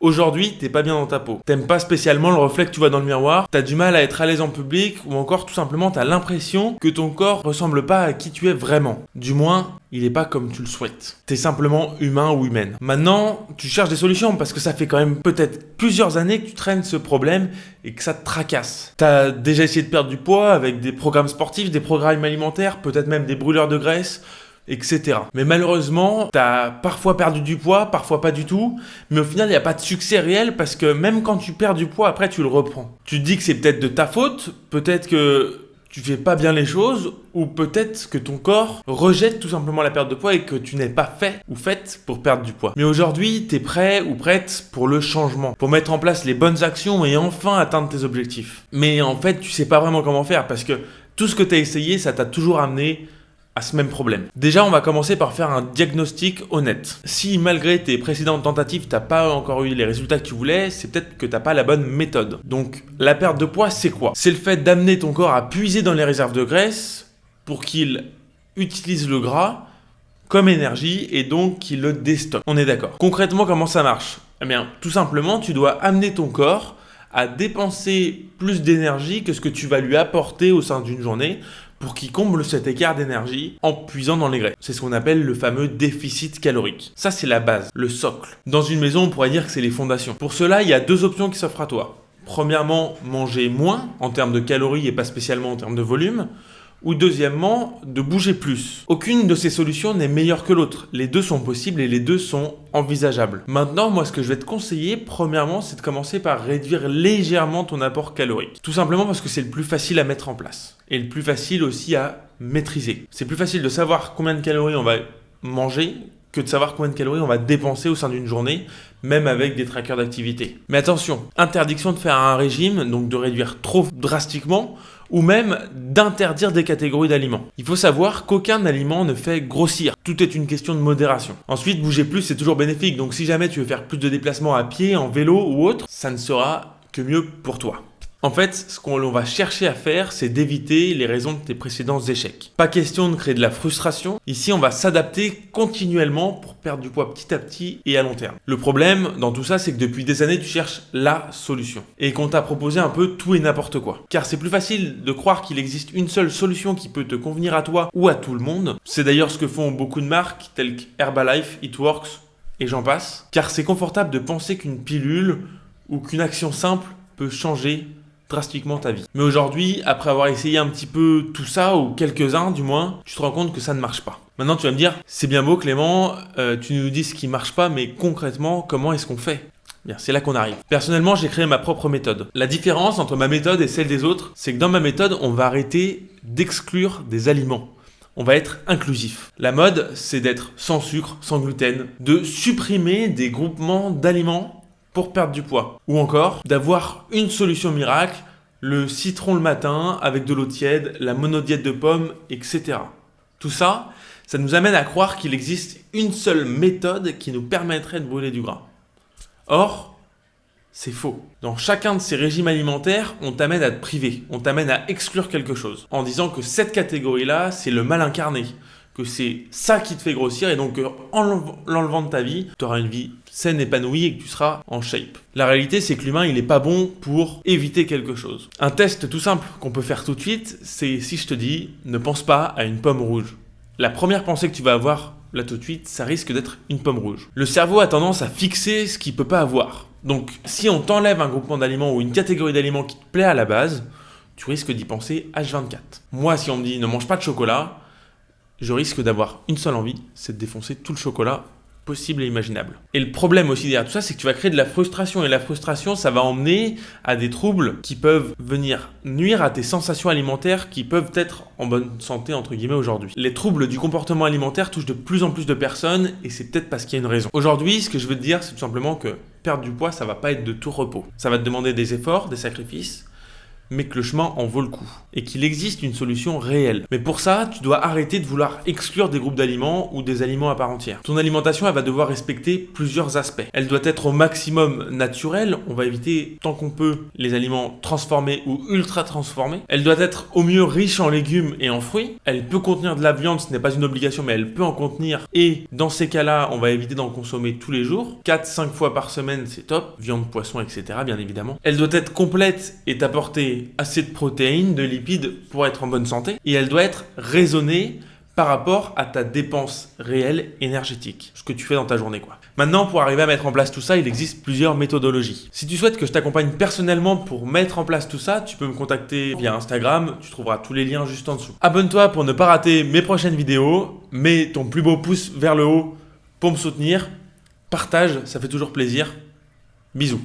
Aujourd'hui, t'es pas bien dans ta peau. T'aimes pas spécialement le reflet que tu vois dans le miroir, t'as du mal à être à l'aise en public, ou encore tout simplement t'as l'impression que ton corps ressemble pas à qui tu es vraiment. Du moins, il est pas comme tu le souhaites. T'es simplement humain ou humaine. Maintenant, tu cherches des solutions parce que ça fait quand même peut-être plusieurs années que tu traînes ce problème et que ça te tracasse. T'as déjà essayé de perdre du poids avec des programmes sportifs, des programmes alimentaires, peut-être même des brûleurs de graisse, etc. Mais malheureusement, t'as parfois perdu du poids, parfois pas du tout, mais au final, il n'y a pas de succès réel parce que même quand tu perds du poids, après tu le reprends. Tu te dis que c'est peut-être de ta faute, peut-être que tu fais pas bien les choses, ou peut-être que ton corps rejette tout simplement la perte de poids et que tu n'es pas fait ou faite pour perdre du poids. Mais aujourd'hui, t'es prêt ou prête pour le changement, pour mettre en place les bonnes actions et enfin atteindre tes objectifs. Mais en fait, tu sais pas vraiment comment faire parce que tout ce que t'as essayé, ça t'a toujours amené à ce même problème. Déjà, on va commencer par faire un diagnostic honnête. Si malgré tes précédentes tentatives, t'as pas encore eu les résultats que tu voulais, c'est peut-être que t'as pas la bonne méthode. Donc, la perte de poids, c'est quoi? C'est le fait d'amener ton corps à puiser dans les réserves de graisse pour qu'il utilise le gras comme énergie et donc qu'il le déstocke. On est d'accord. Concrètement, comment ça marche? Eh bien, tout simplement, tu dois amener ton corps à dépenser plus d'énergie que ce que tu vas lui apporter au sein d'une journée pour qu'il comble cet écart d'énergie en puisant dans les graisses. C'est ce qu'on appelle le fameux déficit calorique. Ça, c'est la base, le socle. Dans une maison, on pourrait dire que c'est les fondations. Pour cela, il y a deux options qui s'offrent à toi. Premièrement, manger moins en termes de calories et pas spécialement en termes de volume. Ou deuxièmement, de bouger plus. Aucune de ces solutions n'est meilleure que l'autre. Les deux sont possibles et les deux sont envisageables. Maintenant, moi, ce que je vais te conseiller, premièrement, c'est de commencer par réduire légèrement ton apport calorique. Tout simplement parce que c'est le plus facile à mettre en place. Et le plus facile aussi à maîtriser. C'est plus facile de savoir combien de calories on va manger que de savoir combien de calories on va dépenser au sein d'une journée, même avec des trackers d'activité. Mais attention, interdiction de faire un régime, donc de réduire trop drastiquement, ou même d'interdire des catégories d'aliments. Il faut savoir qu'aucun aliment ne fait grossir. Tout est une question de modération. Ensuite, bouger plus, c'est toujours bénéfique. Donc si jamais tu veux faire plus de déplacements à pied, en vélo ou autre, ça ne sera que mieux pour toi. En fait, ce qu'on va chercher à faire, c'est d'éviter les raisons de tes précédents échecs. Pas question de créer de la frustration. Ici, on va s'adapter continuellement pour perdre du poids petit à petit et à long terme. Le problème dans tout ça, c'est que depuis des années, tu cherches la solution. Et qu'on t'a proposé un peu tout et n'importe quoi. Car c'est plus facile de croire qu'il existe une seule solution qui peut te convenir à toi ou à tout le monde. C'est d'ailleurs ce que font beaucoup de marques telles qu'Herbalife, It Works et j'en passe. Car c'est confortable de penser qu'une pilule ou qu'une action simple peut changer drastiquement ta vie. Mais aujourd'hui, après avoir essayé un petit peu tout ça, ou quelques-uns du moins, tu te rends compte que ça ne marche pas. Maintenant, tu vas me dire, c'est bien beau Clément, tu nous dis ce qui ne marche pas, mais concrètement, comment est-ce qu'on fait ? Bien, c'est là qu'on arrive. Personnellement, j'ai créé ma propre méthode. La différence entre ma méthode et celle des autres, c'est que dans ma méthode, on va arrêter d'exclure des aliments. On va être inclusif. La mode, c'est d'être sans sucre, sans gluten, de supprimer des groupements d'aliments pour perdre du poids. Ou encore, d'avoir une solution miracle, le citron le matin avec de l'eau tiède, la monodiète de pommes, etc. Tout ça, ça nous amène à croire qu'il existe une seule méthode qui nous permettrait de brûler du gras. Or, c'est faux. Dans chacun de ces régimes alimentaires, on t'amène à te priver, on t'amène à exclure quelque chose, en disant que cette catégorie-là, c'est le mal incarné, que c'est ça qui te fait grossir et donc en l'enlevant de ta vie, tu auras une vie saine, épanouie et que tu seras en shape. La réalité, c'est que l'humain, il n'est pas bon pour éviter quelque chose. Un test tout simple qu'on peut faire tout de suite, c'est si je te dis « ne pense pas à une pomme rouge ». La première pensée que tu vas avoir là tout de suite, ça risque d'être une pomme rouge. Le cerveau a tendance à fixer ce qu'il ne peut pas avoir. Donc, si on t'enlève un groupement d'aliments ou une catégorie d'aliments qui te plaît à la base, tu risques d'y penser H24. Moi, si on me dit « ne mange pas de chocolat », je risque d'avoir une seule envie, c'est de défoncer tout le chocolat possible et imaginable. Et le problème aussi derrière tout ça, c'est que tu vas créer de la frustration. Et la frustration, ça va emmener à des troubles qui peuvent venir nuire à tes sensations alimentaires qui peuvent être en bonne santé, entre guillemets, aujourd'hui. Les troubles du comportement alimentaire touchent de plus en plus de personnes et c'est peut-être parce qu'il y a une raison. Aujourd'hui, ce que je veux te dire, c'est tout simplement que perdre du poids, ça va pas être de tout repos. Ça va te demander des efforts, des sacrifices, mais que le chemin en vaut le coup et qu'il existe une solution réelle. Mais pour ça, tu dois arrêter de vouloir exclure des groupes d'aliments ou des aliments à part entière. Ton alimentation, elle va devoir respecter plusieurs aspects. Elle doit être au maximum naturelle, on va éviter tant qu'on peut les aliments transformés ou ultra transformés. Elle doit être au mieux riche en légumes et en fruits. Elle peut contenir de la viande, ce n'est pas une obligation, mais elle peut en contenir. Et dans ces cas-là, on va éviter d'en consommer tous les jours. 4-5 fois par semaine, c'est top. Viande, poisson, etc. bien évidemment. Elle doit être complète et t'apporter assez de protéines, de lipides pour être en bonne santé. Et elle doit être raisonnée par rapport à ta dépense réelle énergétique, ce que tu fais dans ta journée quoi. Maintenant, pour arriver à mettre en place tout ça, il existe plusieurs méthodologies. Si tu souhaites que je t'accompagne personnellement pour mettre en place tout ça, tu peux me contacter via Instagram, tu trouveras tous les liens juste en dessous. Abonne-toi pour ne pas rater mes prochaines vidéos, mets ton plus beau pouce vers le haut pour me soutenir, partage, ça fait toujours plaisir. Bisous.